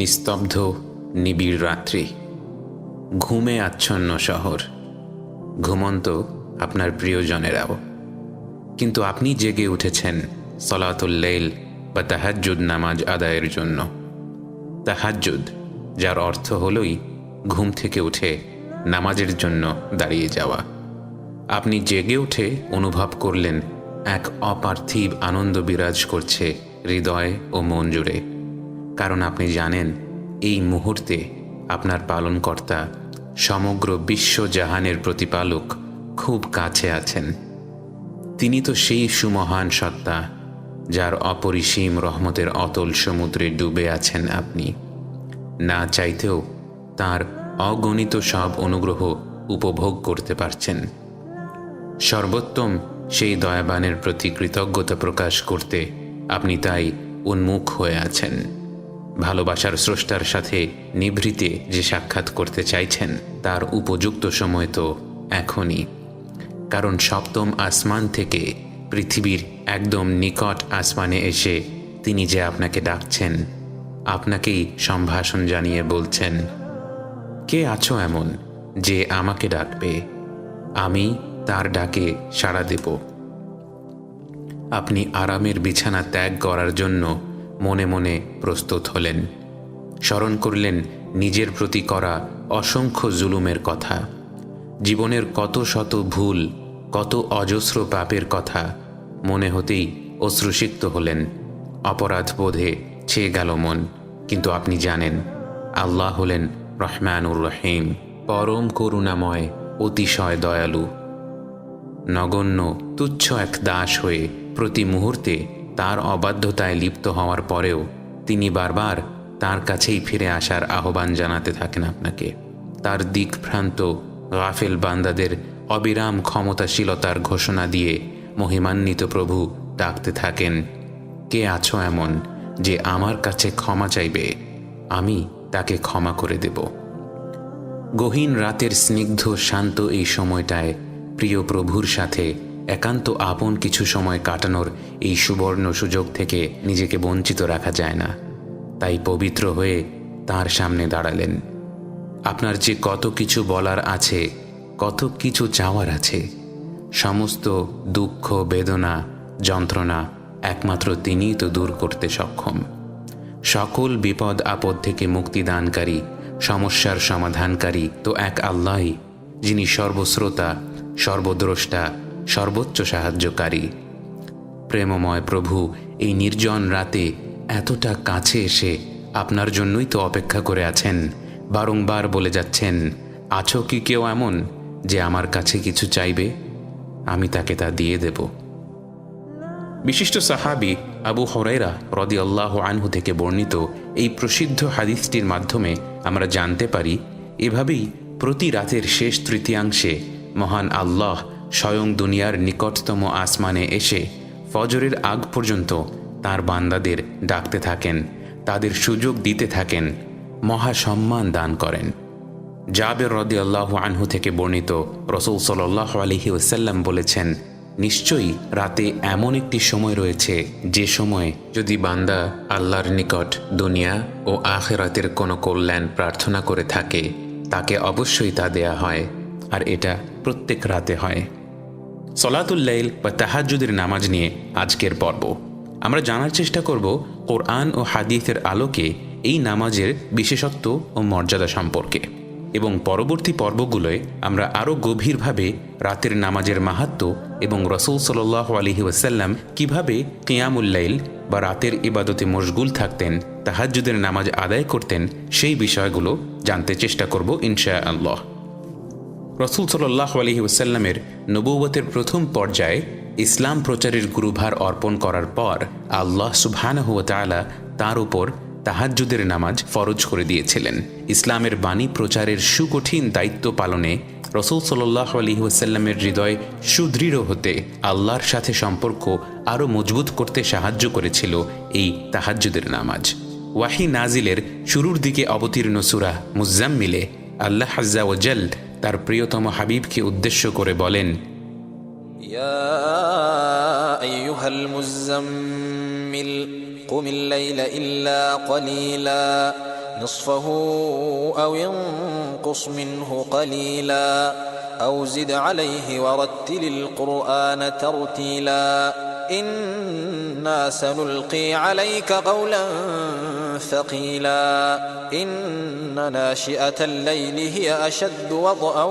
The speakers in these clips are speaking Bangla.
নিস্তব্ধ নিবিড় রাত্রি, ঘুমে আচ্ছন্ন শহর, ঘুমন্ত আপনার প্রিয়জনেরাও, কিন্তু আপনি জেগে উঠেছেন সলাতুল লাইল বা তাহাজ্জুদ নামাজ আদায়ের জন্য। তাহাজ্জুদ, যার অর্থ হলই ঘুম থেকে উঠে নামাজের জন্য দাঁড়িয়ে যাওয়া। আপনি জেগে উঠে অনুভব করলেন এক অপার্থিব আনন্দ বিরাজ করছে হৃদয় ও মন জুড়ে, কারণ আপনি জানেন এই মুহূর্তে আপনার পালনকর্তা, সমগ্র বিশ্বজাহানের প্রতিপালক খুব কাছে আছেন। তিনি তো সেই সুমহান সত্তা যার অপরিসীম রহমতের অতল সমুদ্রে ডুবে আছেন আপনি। না চাইতেও তার অগণিত সব অনুগ্রহ উপভোগ করতে পারছেন। সর্বোত্তম সেই দয়াবানের প্রতি কৃতজ্ঞতা প্রকাশ করতে আপনি তাই উন্মুখ হয়ে আছেন। ভালোবাসার স্রষ্টার সাথে নিভৃতে যে সাক্ষাৎ করতে চাইছেন তার উপযুক্ত সময় তো এখনই, কারণ সপ্তম আসমান থেকে পৃথিবীর একদম নিকট আসমানে এসে তিনি যে আপনাকে ডাকছেন, আপনাকেই সম্ভাষণ জানিয়ে বলছেন, কে আছো এমন যে আমাকে ডাকবে, আমি তার ডাকে সাড়া দেব। আপনি আরামের বিছানা ত্যাগ করার জন্য মনে মনে প্রস্তুত হলেন। স্মরণ করলেন নিজের প্রতি করা অসংখ্য জুলুমের কথা, জীবনের কত শত ভুল, কত অজস্র পাপের কথা মনে হতেই অশ্রুসিক্ত হলেন। অপরাধ বোধে ছেয়ে গেল মন। কিন্তু আপনি জানেন আল্লাহ হলেন রহমানুর রহিম, পরম করুণাময়, অতিশয় দয়ালু। নগণ্য তুচ্ছ এক দাস হয়ে প্রতি মুহূর্তে তার অবাধ্যতায় লিপ্ত হওয়ার পরেও তিনি বারবার তার কাছেই ফিরে আসার আহ্বান জানাতে থাকেন আপনাকে। তার দিকভ্রান্ত গাফেল বান্দাদের অবিরাম ক্ষমতাশীলতার ঘোষণা দিয়ে মহিমান্বিত প্রভু ডাকতে থাকেন, কে আছো এমন যে আমার কাছে ক্ষমা চাইবে, আমি তাকে ক্ষমা করে দেব। গহীন রাতের স্নিগ্ধ শান্ত এই সময়টায় প্রিয় প্রভুর সাথে একান্ত আপন কিছু সময় কাটানোর এই সুবর্ণ সুযোগ থেকে নিজেকে বঞ্চিত রাখা যায় না। তাই পবিত্র হয়ে তার সামনে দাঁড়ালেন। আপনার যে কত কিছু বলার আছে, কত কিছু চাওয়ার আছে, সমস্ত দুঃখ, বেদনা, যন্ত্রণা একমাত্র তিনিই তো দূর করতে সক্ষম। সকল বিপদ আপদ থেকে মুক্তিদানকারী, সমস্যার সমাধানকারী তো এক আল্লাহই, যিনি সর্বশ্রোতা, সর্বদ্রষ্টা, সর্বোচ্চ সাহায্যকারী। প্রেমময় প্রভু এই নির্জন রাতে এতটা কাছে এসে আপনার জন্যই তো অপেক্ষা করে আছেন। বারংবার বলে যাচ্ছেন, আছো কি কেউ এমন যে আমার কাছে কিছু চাইবে, আমি তাকে তা দিয়ে দেব। বিশিষ্ট সাহাবী আবু হুরায়রা রাদিয়াল্লাহু আনহু থেকে বর্ণিত এই প্রসিদ্ধ হাদিসটির মাধ্যমে আমরা জানতে পারি, এভাবেই প্রতি রাতের শেষ তৃতীয়াংশে মহান আল্লাহ স্বয়ং দুনিয়ার নিকটতম আসমানে এসে ফজরের আগ পর্যন্ত তার বান্দাদের ডাকতে থাকেন, তাদের সুযোগ দিতে থাকেন, মহাসম্মান দান করেন। জাবের রাদিয়াল্লাহু আনহু থেকে বর্ণিত, রাসূল সাল্লাল্লাহু আলাইহি ওয়াসাল্লাম বলেছেন, নিশ্চয়ই রাতে এমন একটি সময় রয়েছে যে সময় যদি বান্দা আল্লাহর নিকট দুনিয়া ও আখিরাতের কোনো কল্যাণ প্রার্থনা করে থাকে, তাকে অবশ্যই তা দেয়া হয়, আর এটা প্রত্যেক রাতে হয়। সলাতুল লাইল বা তাহাজ্জুদের নামাজ নিয়ে আজকের পর্ব আমরা জানার চেষ্টা করব কোরআন ও হাদিসের আলোকে এই নামাজের বিশেষত্ব ও মর্যাদা সম্পর্কে, এবং পরবর্তী পর্বগুলোয় আমরা আরও গভীরভাবে রাতের নামাজের মাহাত্ম্য এবং রাসূল সাল্লাল্লাহু আলাইহি ওয়াসাল্লাম কীভাবে কিয়ামুল লাইল বা রাতের ইবাদতে মশগুল থাকতেন, তাহাজ্জুদের নামাজ আদায় করতেন, সেই বিষয়গুলো জানতে চেষ্টা করব ইনশাআল্লাহ। রাসূল সাল্লাল্লাহু আলাইহি ওয়াসাল্লামের নবুয়তের প্রথম পর্যায়ে ইসলাম প্রচারের গুরুভার অর্পণ করার পর আল্লাহ সুবহানাহু ওয়া তাআলা তার উপর তাহাজ্জুদের নামাজ ফরজ করে দিয়েছিলেন। ইসলামের বাণী প্রচারের সুকঠিন দায়িত্ব পালনে রাসূল সাল্লাল্লাহু আলাইহি ওয়াসাল্লামের হৃদয় সুদৃঢ় হতে, আল্লাহর সাথে সম্পর্ক আরও মজবুত করতে সাহায্য করেছিল এই তাহাজ্জুদের নামাজ। ওয়াহি নাজিলের শুরুর দিকে অবতীর্ণ সূরা মুজ্জাম্মিলে আল্লাহ আযজা ওয়া জাল তার প্রিয়তম হাবিবকে উদ্দেশ্য করে বলেন, ইয়া আইয়ুহাল মুজ্জাম্মিল قم الليل إلا قليلا نصفه أو انقص منه قليلا أو زد عليه ورتل القرآن ترتيلا إنا سنلقي عليك قولا ثقيلا إن ناشئة الليل هي أشد وطئا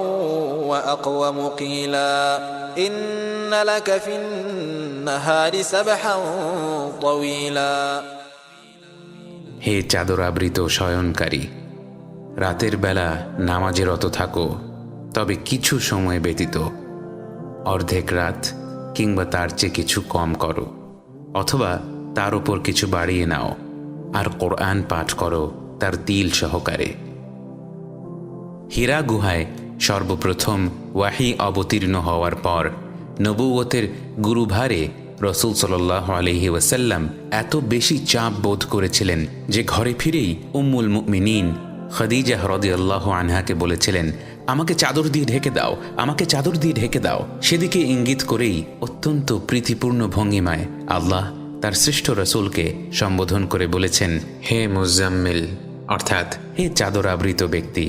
وأقوم قيلا إن لك في النهار سبحا طويلا হে চাদর আবৃত শয়নকারী, রাতের বেলা নামাজে রত থাকো, তবে কিছু সময় ব্যতীত, অর্ধেক রাত কিংবা তার চেয়ে কিছু কম করো, অথবা তার উপর কিছু বাড়িয়ে নাও, আর কোরআন পাঠ করো তার তিল সহকারে। হীরা গুহায় সর্বপ্রথম ওয়াহি অবতীর্ণ হওয়ার পর নবুয়তের গুরুভারে রসূল সাল্লাল্লাহু আলাইহি ওয়াসাল্লাম এত বেশি চাপ বোধ করেছিলেন যে ঘরে ফিরেই উম্মুল মুমিনিন খাদিজা রাদিয়াল্লাহু আনহাকে বলেছিলেন, আমাকে চাদর দিয়ে ঢেকে দাও, আমাকে চাদর দিয়ে ঢেকে দাও। সেদিকে ইঙ্গিত করেই অত্যন্ত প্রীতিপূর্ণ ভঙ্গিমায় আল্লাহ তার শ্রেষ্ঠ রসূলকে সম্বোধন করে বলেছেন, হে মুজাম্মিল, অর্থাৎ হে চাদর আবৃত ব্যক্তি।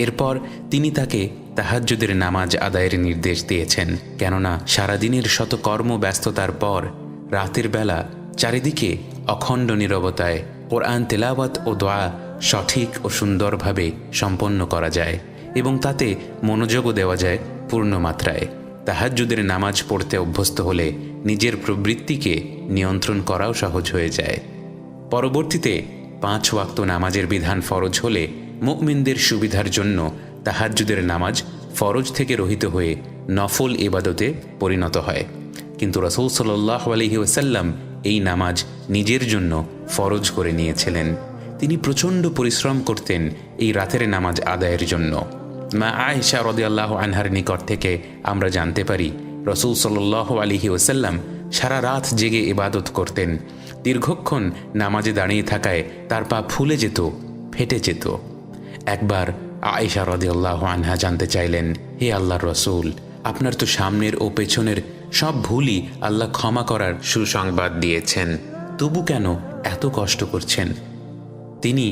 এরপর তিনি তাকে তাহাজ্জুদের নামাজ আদায়ের নির্দেশ দিয়েছেন, কেননা সারাদিনের শত কর্মব্যস্ততার পর রাতের বেলা চারিদিকে অখণ্ড নীরবতায় কোরআন তেলাওয়াত ও দোয়া সঠিক ও সুন্দরভাবে সম্পন্ন করা যায় এবং তাতে মনোযোগও দেওয়া যায় পূর্ণ মাত্রায়। তাহাজ্জুদের নামাজ পড়তে অভ্যস্ত হলে নিজের প্রবৃত্তিকে নিয়ন্ত্রণ করাও সহজ হয়ে যায়। পরবর্তীতে 5 ওয়াক্ত নামাজের বিধান ফরজ হলে মুমিনদের সুবিধার জন্য তাহাজ্জুদের নামাজ ফরজ থেকে রহিত হয়ে নফল ইবাদতে পরিণত হয়। কিন্তু রাসূল সাল্লাল্লাহু আলাইহি ওয়াসাল্লাম এই নামাজ নিজের জন্য ফরজ করে নিয়েছিলেন। তিনি প্রচণ্ড পরিশ্রম করতেন এই রাতের নামাজ আদায়ের জন্য। মা আয়েশা রাদিয়াল্লাহু আনহার নিকট থেকে আমরা জানতে পারি, রাসূল সাল্লাল্লাহু আলাইহি ওয়াসাল্লাম সারা রাত জেগে ইবাদত করতেন। দীর্ঘক্ষণ নামাজে দাঁড়িয়ে থাকায় তার পা ফুলে যেত, ফেটে যেত। একবার আয়েশা রাদিয়াল্লাহু আনহা জানতে চাইলেন, হে আল্লাহর রাসূল, আপনার তো সামনের ও পেছনের সব ভুলই আল্লাহ ক্ষমা করার সুসংবাদ দিয়েছেন, তবু কেন এত কষ্ট করছেন? তিনি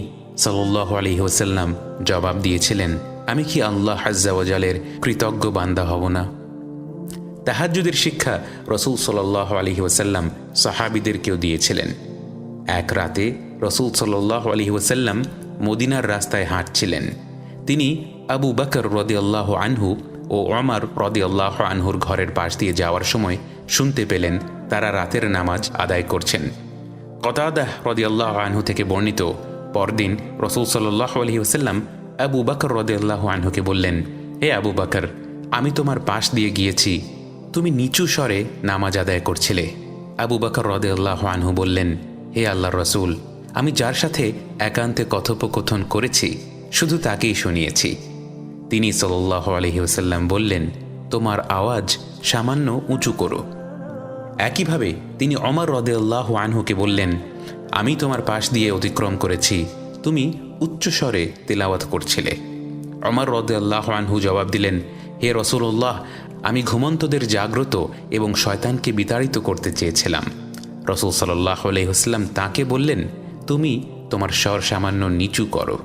সাল্লাল্লাহু আলাইহি ওয়াসাল্লাম জবাব দিয়েছিলেন, আমি কি আল্লাহ আজ্জা ওয়া জালের কৃতজ্ঞ বান্দা হব না? তাহাজ্জুদের শিক্ষা রাসূল সাল্লাল্লাহু আলাইহি ওয়াসাল্লাম সাহাবীদেরকেও দিয়েছিলেন। এক রাতে রাসূল সাল্লাল্লাহু আলাইহি ওয়াসাল্লাম মদিনার রাস্তায় হাঁটছিলেন। তিনি আবু বকর রাদিয়াল্লাহু আনহু ও ওমর রাদিয়াল্লাহু আনহুর ঘরের পাশ দিয়ে যাওয়ার সময় শুনতে পেলেন তারা রাতের নামাজ আদায় করছেন। কতাদাহ রাদিয়াল্লাহু আনহু থেকে বর্ণিত, পরদিন রাসূল সাল্লাল্লাহু আলাইহি ওয়াসাল্লাম আবু বকর রাদিয়াল্লাহু আনহুকে বললেন, হে আবু বকর, আমি তোমার পাশ দিয়ে গিয়েছি, তুমি নিচু স্বরে নামাজ আদায় করছিলে। আবু বকর রাদিয়াল্লাহু আনহু বললেন, হে আল্লাহর রাসূল, আমি যার সাথে একান্তে কথোপকথন করেছি শুধু তাকেই শুনিয়েছি। তিনি সাল্লাল্লাহু আলাইহি ওয়াসাল্লাম বললেন, তোমার আওয়াজ সামান্য উঁচু করো। একইভাবে তিনি ওমর রাদিয়াল্লাহু আনহুকে বললেন, আমি তোমার পাশ দিয়ে অতিক্রম করেছি, তুমি উচ্চস্বরে তেলাওয়াত করছিলে। ওমর রাদিয়াল্লাহু আনহু জবাব দিলেন, হে রাসূলুল্লাহ, আমি ঘুমন্তদের জাগ্রত এবং শয়তানকে বিতাড়িত করতে চেয়েছিলাম। রাসূল সাল্লাল্লাহু আলাইহি ওয়াসাল্লাম তাকে বললেন, তুমি তোমার স্বর সামান্য নিচু করো।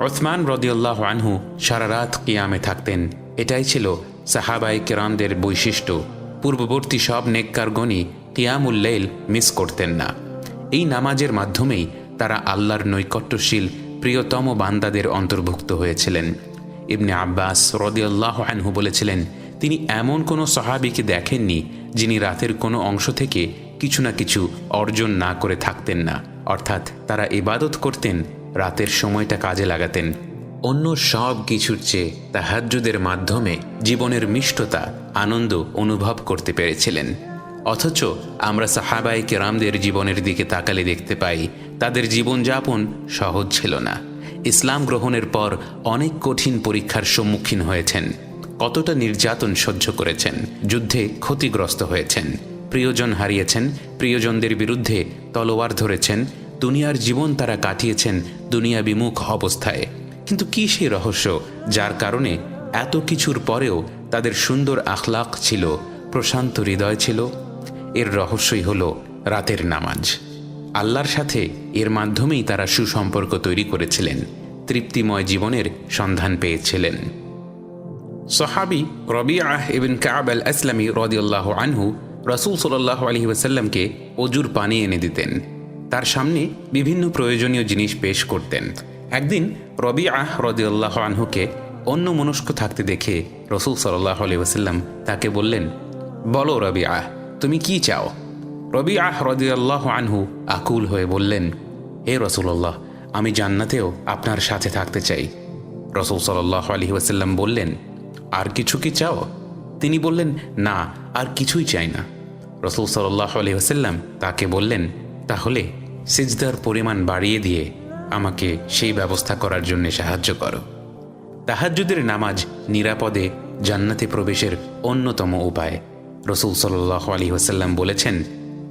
উসমান রাদিয়াল্লাহু আনহু সারা রাত কিয়ামে থাকতেন। এটাই ছিল সাহাবায়ে কেরামদের বৈশিষ্ট্য। পূর্ববর্তী সব নেককারগণই কিয়ামুল লাইল মিস করতেন না। এই নামাজের মাধ্যমেই তারা আল্লাহর নৈকট্যশীল প্রিয়তম বান্দাদের অন্তর্ভুক্ত হয়েছিলেন। ইবনে আব্বাস রাদিয়াল্লাহু আনহু বলেছিলেন, তিনি এমন কোনো সাহাবীকে দেখেননি যিনি রাতের কোনো অংশ থেকে কিছু না কিছু অর্জন না করে থাকতেন না। অর্থাৎ তারা ইবাদত করতেন, রাতের সময়টা কাজে লাগাতেন। অন্য সব কিছুর চেয়ে তাহাজ্জুদের মাধ্যমে জীবনের মিষ্টতা, আনন্দ অনুভব করতে পেরেছিলেন। অথচ আমরা সাহাবায়ে কেরামদের জীবনের দিকে তাকালে দেখতে পাই তাদের জীবনযাপন সহজ ছিল না। ইসলাম গ্রহণের পর অনেক কঠিন পরীক্ষার সম্মুখীন হয়েছেন, কতটা নির্যাতন সহ্য করেছেন, যুদ্ধে ক্ষতিগ্রস্ত হয়েছেন, প্রিয়জন হারিয়েছেন, প্রিয়জনদের বিরুদ্ধে তলোয়ার ধরেছেন, দুনিয়ার জীবন তারা কাটিয়েছেন দুনিয়া বিমুখ অবস্থায়। কিন্তু কি সেই রহস্য যার কারণে এত কিছুর পরেও তাদের সুন্দর আখলাক ছিল, প্রশান্ত হৃদয় ছিল? এর রহস্যই হলো রাতের নামাজ। আল্লাহর সাথে এর মাধ্যমেই তারা সুসম্পর্ক তৈরি করেছিলেন, তৃপ্তিময় জীবনের সন্ধান পেয়েছিলেন। সাহাবী রবিআহ ইবন কাব আল আসলামী রাদিয়াল্লাহু আনহু রাসূল সাল্লাল্লাহু আলাইহি ওয়াসাল্লামকে অজুর পানি এনে দিতেন, তার সামনে বিভিন্ন প্রয়োজনীয় জিনিস পেশ করতেন। একদিন রবিআহ রাদিয়াল্লাহু আনহুকে অন্যমনস্ক থাকতে দেখে রাসূল সাল্লাল্লাহু আলাইহি ওয়াসাল্লাম তাকে বললেন, বলো রবিআহ, তুমি কি চাও? রবিআহ রাদিয়াল্লাহু আনহু আকুল হয়ে বললেন, হে রাসূলুল্লাহ, আমি জান্নাতেও আপনার সাথে থাকতে চাই। রাসূল সাল্লাল্লাহু আলাইহি ওয়াসাল্লাম বললেন, আর কিছু কি চাও? তিনি বললেন, না, আর কিছুই চাই না। রাসূল সাল্লাল্লাহু আলাইহি ওয়াসাল্লাম তাকে বললেন, তাহলে সিজদার পরিমাণ বাড়িয়ে দিয়ে আমাকে সেই ব্যবস্থা করার জন্য সাহায্য করো। তাহাজ্জুদের নামাজ নিরাপদে জান্নাতে প্রবেশের অন্যতম উপায়। রাসূল সাল্লাল্লাহু আলাইহি ওয়াসাল্লাম বলেছেন,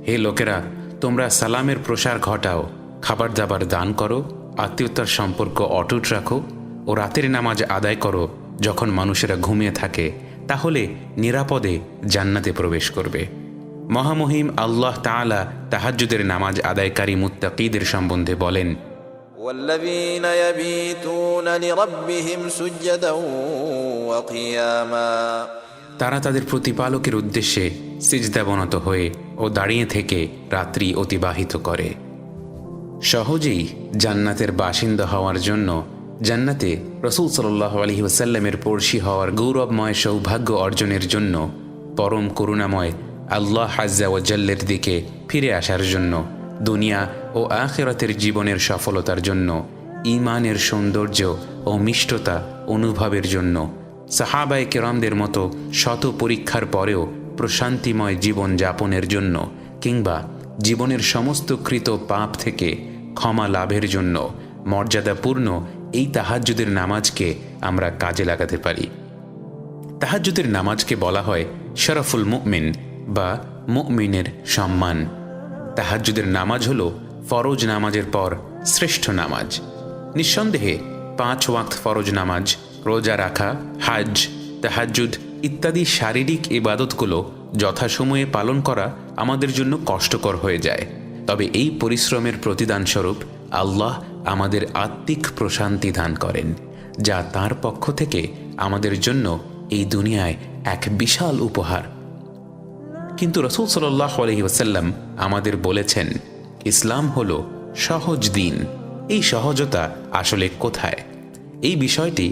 হে লোকেরা, তোমরা সালামের প্রসার ঘটাও, খাবার দাবার দান করো, আত্মীয়তার সম্পর্ক অটুট রাখো ও রাতের নামাজ আদায় করো যখন মানুষেরা ঘুমিয়ে থাকে, তাহলে নিরাপদে জান্নাতে প্রবেশ করবে। মহামহিম আল্লাহ তাআলা তাহাজ্জুদের নামাজ আদায়কারী মুত্তাকীদের সম্বন্ধে বলেন, والذين يبيتون لربهم سجدا وقياما তারা তাদের প্রতিপালকের উদ্দেশ্যে সিজদাবনত হয়ে ও দাঁড়িয়ে থেকে রাত্রি অতিবাহিত করে। সহজেই জান্নাতের বাসিন্দা হওয়ার জন্য জান্নাতে রাসূল সাল্লাল্লাহু আলাইহি ওয়াসাল্লামের পড়শি হওয়ার গৌরবময় সৌভাগ্য অর্জনের জন্য, পরম করুণাময় আল্লাহ আযজা ওয়া জাল্লের দিকে ফিরে আসার জন্য, দুনিয়া ও আখিরাতের জীবনের সফলতার জন্য, ঈমানের সৌন্দর্য ও মিষ্টতা অনুভবের জন্য, সাহাবায়ে কেরামদের মতো শত পরীক্ষার পরেও প্রশান্তিময় জীবন যাপনের জন্য, কিংবা জীবনের সমস্ত কৃত পাপ থেকে ক্ষমা লাভের জন্য মর্যাদাপূর্ণ এই তাহাজ্জুদের নামাজকে আমরা কাজে লাগাতে পারি। তাহাজ্জুদের নামাজকে বলা হয় শরফুল মুমিন বা মুমিনের সম্মান। তাহাজ্জুদের নামাজ হল ফরজ নামাজের পর শ্রেষ্ঠ নামাজ। নিঃসন্দেহে 5 ওয়াক্ত ফরজ নামাজ, রোজা রাখা, হাজ, তাহাজ্জুদ ইত্যাদি শারীরিক ইবাদতগুলো যথাসময়ে পালন করা আমাদের জন্য কষ্টকর হয়ে যায়। তবে এই পরিশ্রমের প্রতিদানস্বরূপ আল্লাহ আমাদের আত্মিক প্রশান্তি দান করেন, যা তার পক্ষ থেকে আমাদের জন্য এই দুনিয়ায় এক বিশাল উপহার। কিন্তু রাসূল সাল্লাল্লাহু আলাইহি ওয়াসাল্লাম আমাদের বলেছেন, ইসলাম হলো সহজ দিন। এই সহজতা আসলে কোথায়? এই বিষয়টি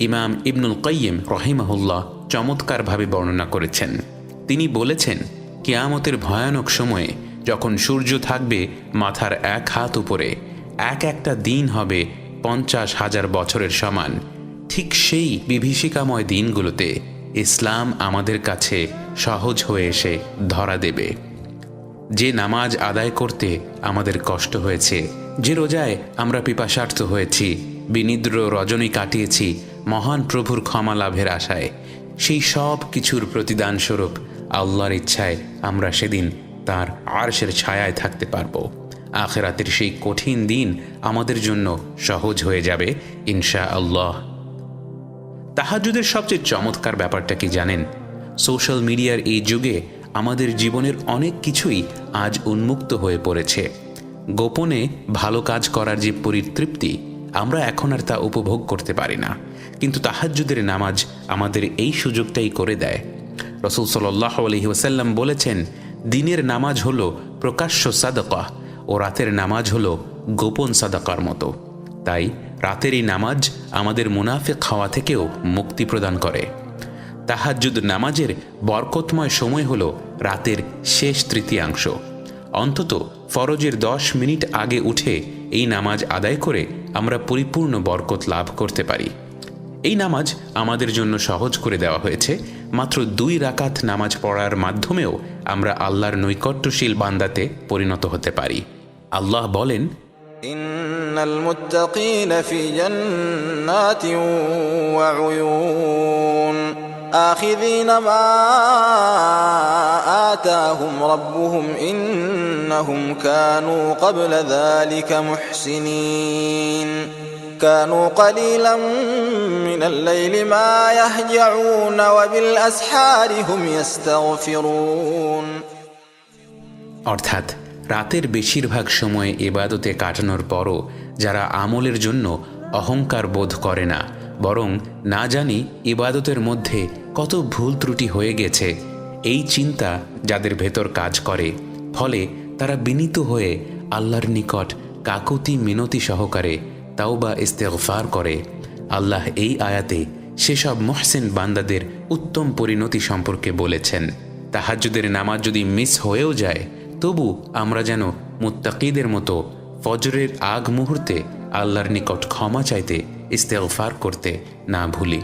ইমাম ইবনুল কাইয়িম রাহিমাহুল্লাহ চমৎকারভাবে বর্ণনা করেছেন। তিনি বলেছেন, কিয়ামতের ভয়ানক সময়ে যখন সূর্য থাকবে মাথার 1 হাত উপরে, একটা দিন হবে 50,000 বছরের সমান। ঠিক সেই বিভীষিকাময় দিনগুলোতে ইসলাম আমাদের কাছে সহজ হয়ে এসে ধরা দেবে। যে নামাজ আদায় করতে আমাদের কষ্ট হয়েছে, যে রোজায় আমরা পিপাসার্থ হয়েছি, বিনিদ্র রজনী কাটিয়েছি মহান প্রভুর ক্ষমা লাভের আশায়, সেই সব কিছুর প্রতিদানস্বরূপ আল্লাহর ইচ্ছায় আমরা সেদিন তার আরশের ছায়ায় থাকতে পারব। আখিরাতের সেই কঠিন দিন আমাদের জন্য সহজ হয়ে যাবে ইনশাআল্লাহ। তাহাজ্জুদের সবচেয়ে চমৎকার ব্যাপারটা কি জানেন? সোশ্যাল মিডিয়ার এই যুগে আমাদের জীবনের অনেক কিছুই আজ উন্মুক্ত হয়ে পড়েছে। গোপনে ভালো কাজ করার যে পরিতৃপ্তি, আমরা এখন আর তা উপভোগ করতে পারি না। কিন্তু তাহাজ্জুদের নামাজ আমাদের এই সুযোগটাই করে দেয়। রাসূল সাল্লাল্লাহু আলাইহি ওয়াসাল্লাম বলেছেন, দিনের নামাজ হলো প্রকাশ্য সাদাকা ও রাতের নামাজ হলো গোপন সাদাকার মতো। তাই রাতের এই নামাজ আমাদের মুনাফিক হওয়া থেকেও মুক্তি প্রদান করে। তাহাজ্জুদ নামাজের বরকতময় সময় হলো রাতের শেষ তৃতীয়াংশ। অন্তত ফরজের 10 মিনিট আগে উঠে এই নামাজ আদায় করে আমরা পরিপূর্ণ বরকত লাভ করতে পারি। এই নামাজ আমাদের জন্য সহজ করে দেওয়া হয়েছে। মাত্র 2 রাকাত নামাজ পড়ার মাধ্যমেও আমরা আল্লাহর নৈকট্যশীল বান্দাতে পরিণত হতে পারি। আল্লাহ বলেন, ইন্নাল মুত্তাকিনা ফি জান্নাতিন ওয়া উয়ুন আখিযিনা মা আতাহুম রাব্বুহুম ইন্নাহুম কানু ক্বাবলা যালিকা মুহসিনিন كانوا قليلا من الليل ما يهجعون وبالأسحار هم يستغفرون। অর্থাৎ রাতের বেশিরভাগ সময় ইবাদতে কাটানোর পরও যারা আমলের জন্য অহংকার বোধ করে না, বরং না জানি ইবাদতের মধ্যে কত ভুল ত্রুটি হয়ে গেছে, এই চিন্তা যাদের ভেতর কাজ করে, ফলে তারা বিনীত হয়ে আল্লাহর নিকট কাকুতি মিনতি সহকারে তাওবা ইস্তেগফার করে, আল্লাহ এই আয়াতে সেসব মুহসিন বান্দাদের উত্তম পরিণতি সম্পর্কে বলেছেন। তাহাজ্জুদের নামাজ যদি মিস হয়েও যায়, তবু আমরা যেন মুত্তাকিদের মতো ফজরের আগ মুহূর্তে আল্লাহর নিকট ক্ষমা চাইতে ইস্তেগফার করতে না ভুলি।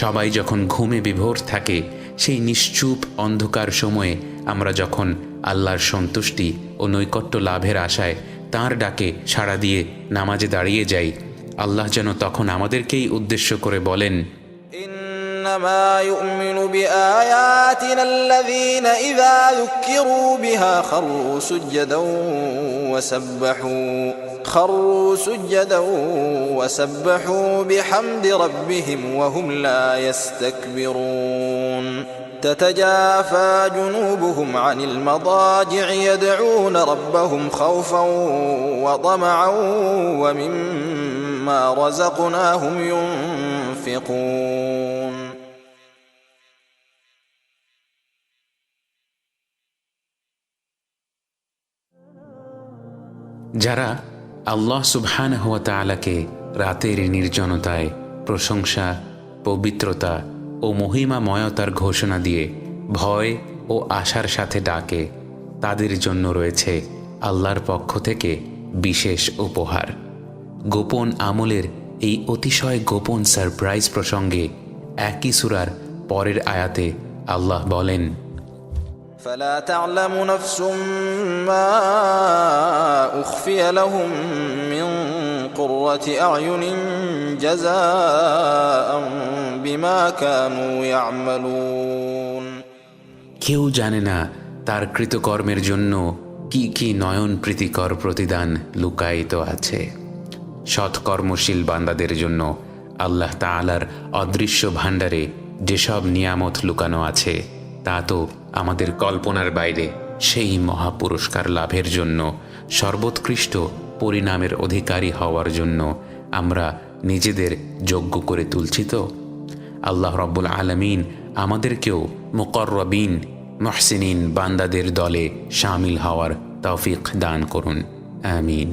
সবাই যখন ঘুমে বিভোর থাকে, সেই নিশ্চুপ অন্ধকার সময়ে আমরা যখন আল্লাহর সন্তুষ্টি ও নৈকট্য লাভের আশায় তাঁর ডাকে সাড়া দিয়ে নামাজে দাঁড়িয়ে যাই, আল্লাহ যেন তখন আমাদেরকেই উদ্দেশ্য করে বলেন, إنما يؤمن بآياتنا الذين إذا ذكروا بها خروا سجدا وسبحوا بحمد ربهم وهم لا يستكبرون تتجافى جنوبهم عن المضاجع يدعون ربهم خوفا وطمعا ومما رزقناهم ينفقون যারা আল্লাহ সুবহানাহু ওয়া তাআলাকে রাতের নির্জনতায় প্রশংসা, পবিত্রতা ও মহিমাময়তার ঘোষণা দিয়ে ভয় ও আশার সাথে ডাকে, তাদের জন্য রয়েছে আল্লাহর পক্ষ থেকে বিশেষ উপহার। গোপন আমলের এই অতিশয় গোপন সারপ্রাইজ প্রসঙ্গে একই সূরার পরের আয়াতে আল্লাহ বলেন, فلا تعلم نفس ما أخفي لهم من قرة أعين جزاء بما كانوا يعملون কেউ জানে না তার কৃতকর্মের জন্য কি কি নয়ন প্রীতিকর প্রতিদান লুকায়িত আছে। সৎকর্মশীল বান্দাদের জন্য আল্লাহ তাআলার অদৃশ্য ভাণ্ডারে যেসব নিয়ামত লুকানো আছে, তা তো আমাদের কল্পনার বাইরে। সেই মহাপুরস্কার লাভের জন্য, সর্বোৎকৃষ্ট পরিণামের অধিকারী হওয়ার জন্য আমরা নিজেদের যোগ্য করে তুলছি তো? আল্লাহ রব্বুল আলামিন আমাদেরকেও মুকররবিন মুহসিনিন বান্দাদের দলে শামিল হওয়ার তৌফিক দান করুন। আমিন।